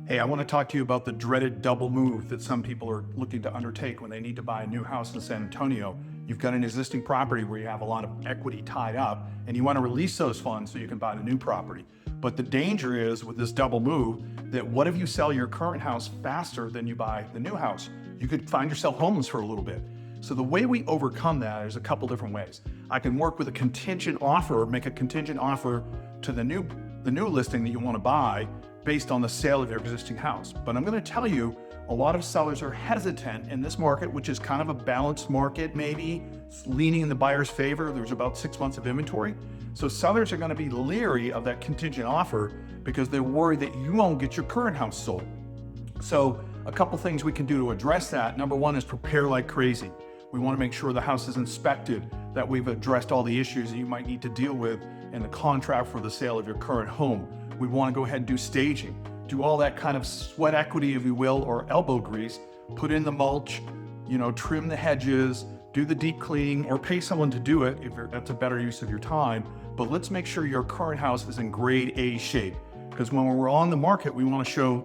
Hey, I want to talk to you about the dreaded double move that some people are looking to undertake when they need to buy a new house in San Antonio. You've got an existing property where you have a lot of equity tied up and you want to release those funds so you can buy the new property. But the danger is with this double move that what if you sell your current house faster than you buy the new house? You could find yourself homeless for a little bit. So the way we overcome that is a couple different ways. I can work with a contingent offer, make a contingent offer to the new listing that you want to buy based on the sale of your existing house. But I'm going to tell you, a lot of sellers are hesitant in this market, which is kind of a balanced market, maybe leaning in the buyer's favor. There's about 6 months of inventory. So sellers are going to be leery of that contingent offer because they're worried that you won't get your current house sold. So a couple things we can do to address that. Number one is prepare like crazy. We want to make sure the house is inspected, that we've addressed all the issues that you might need to deal with in the contract for the sale of your current home. We want to go ahead and do staging, do all that kind of sweat equity, if you will, or elbow grease, put in the mulch, trim the hedges, do the deep cleaning, or pay someone to do it if that's a better use of your time. But let's make sure your current house is in grade A shape. Because when we're on the market, we want to show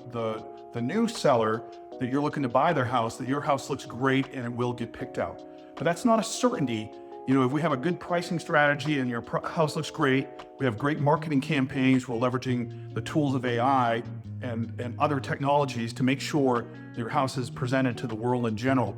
the new seller that you're looking to buy their house, that your house looks great and it will get picked out. But that's not a certainty. If we have a good pricing strategy and your house looks great, we have great marketing campaigns, we're leveraging the tools of AI and other technologies to make sure your house is presented to the world in general.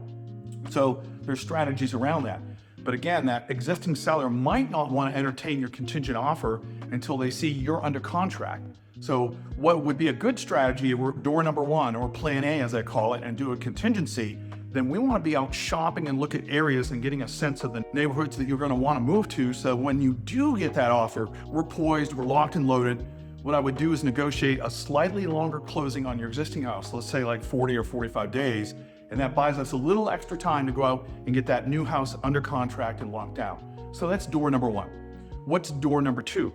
So there's strategies around that. But again, that existing seller might not want to entertain your contingent offer until they see you're under contract. So what would be a good strategy, if we're door number one, or plan A as I call it, and do a contingency, then we want to be out shopping and look at areas and getting a sense of the neighborhoods that you're going to want to move to. So when you do get that offer, we're poised, we're locked and loaded. What I would do is negotiate a slightly longer closing on your existing house, let's say like 40 or 45 days, and that buys us a little extra time to go out and get that new house under contract and locked down. So that's door number one. What's door number two?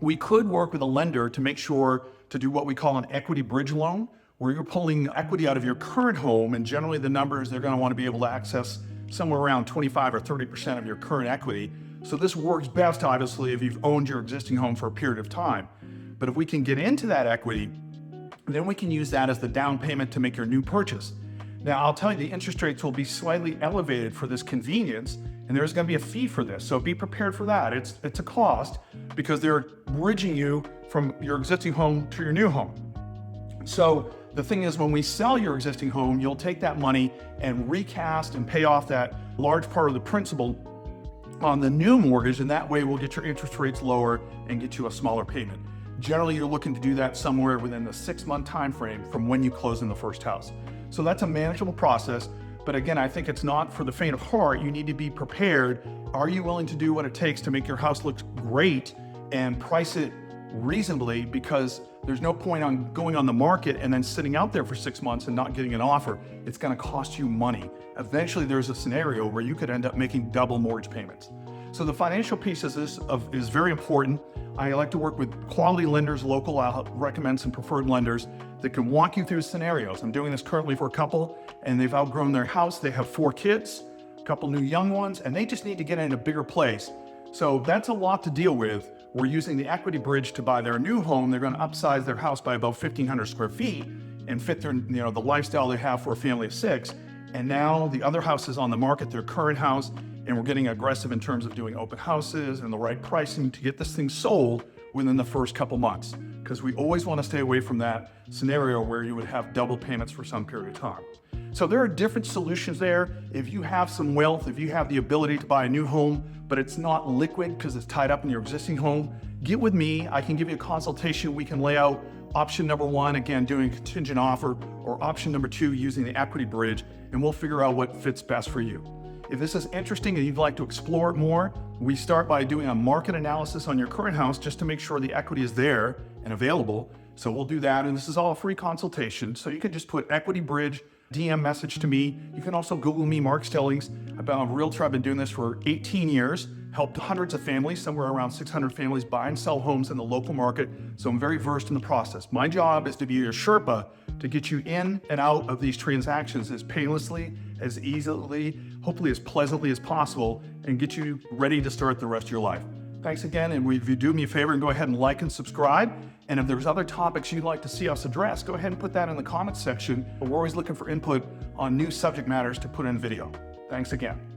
We could work with a lender to make sure to do what we call an equity bridge loan, where you're pulling equity out of your current home, and generally the numbers, they're going to want to be able to access somewhere around 25 or 30% of your current equity. So this works best, obviously, if you've owned your existing home for a period of time. But if we can get into that equity, then we can use that as the down payment to make your new purchase. Now, I'll tell you, the interest rates will be slightly elevated for this convenience, and there's going to be a fee for this. So be prepared for that. It's a cost because they're bridging you from your existing home to your new home. So the thing is, when we sell your existing home, you'll take that money and recast and pay off that large part of the principal on the new mortgage, and that way we'll get your interest rates lower and get you a smaller payment. Generally, you're looking to do that somewhere within the 6-month time frame from when you close in the first house. So that's a manageable process. But again, I think it's not for the faint of heart. You need to be prepared. Are you willing to do what it takes to make your house look great and price it reasonably? Because there's no point on going on the market and then sitting out there for 6 months and not getting an offer. It's going to cost you money. Eventually, there's a scenario where you could end up making double mortgage payments. So the financial piece is very important. I like to work with quality lenders, local. I'll recommend some preferred lenders that can walk you through scenarios. I'm doing this currently for a couple, and they've outgrown their house. They have 4 kids, a couple new young ones, and they just need to get in a bigger place. So that's a lot to deal with. We're using the equity bridge to buy their new home. They're going to upsize their house by about 1,500 square feet and fit their, the lifestyle they have for a family of 6. And now the other house is on the market, their current house, and we're getting aggressive in terms of doing open houses and the right pricing to get this thing sold within the first couple months. Because we always want to stay away from that scenario where you would have double payments for some period of time. So there are different solutions there. If you have some wealth, if you have the ability to buy a new home, but it's not liquid because it's tied up in your existing home, get with me. I can give you a consultation. We can lay out option number one, again, doing a contingent offer, or option number 2, using the equity bridge, and we'll figure out what fits best for you. If this is interesting and you'd like to explore it more, we start by doing a market analysis on your current house just to make sure the equity is there and available. So we'll do that, and this is all a free consultation. So you can just put equity bridge, DM message to me. You can also Google me, Mark Stillings. I'm a realtor. I've been doing this for 18 years, helped hundreds of families, somewhere around 600 families, buy and sell homes in the local market. So I'm very versed in the process. My job is to be your Sherpa to get you in and out of these transactions as painlessly, as easily, hopefully as pleasantly as possible, and get you ready to start the rest of your life. Thanks again, and if you do me a favor and go ahead and like and subscribe, And if there's other topics you'd like to see us address, go ahead and put that in the comments section. We're always looking for input on new subject matters to put in video. Thanks again.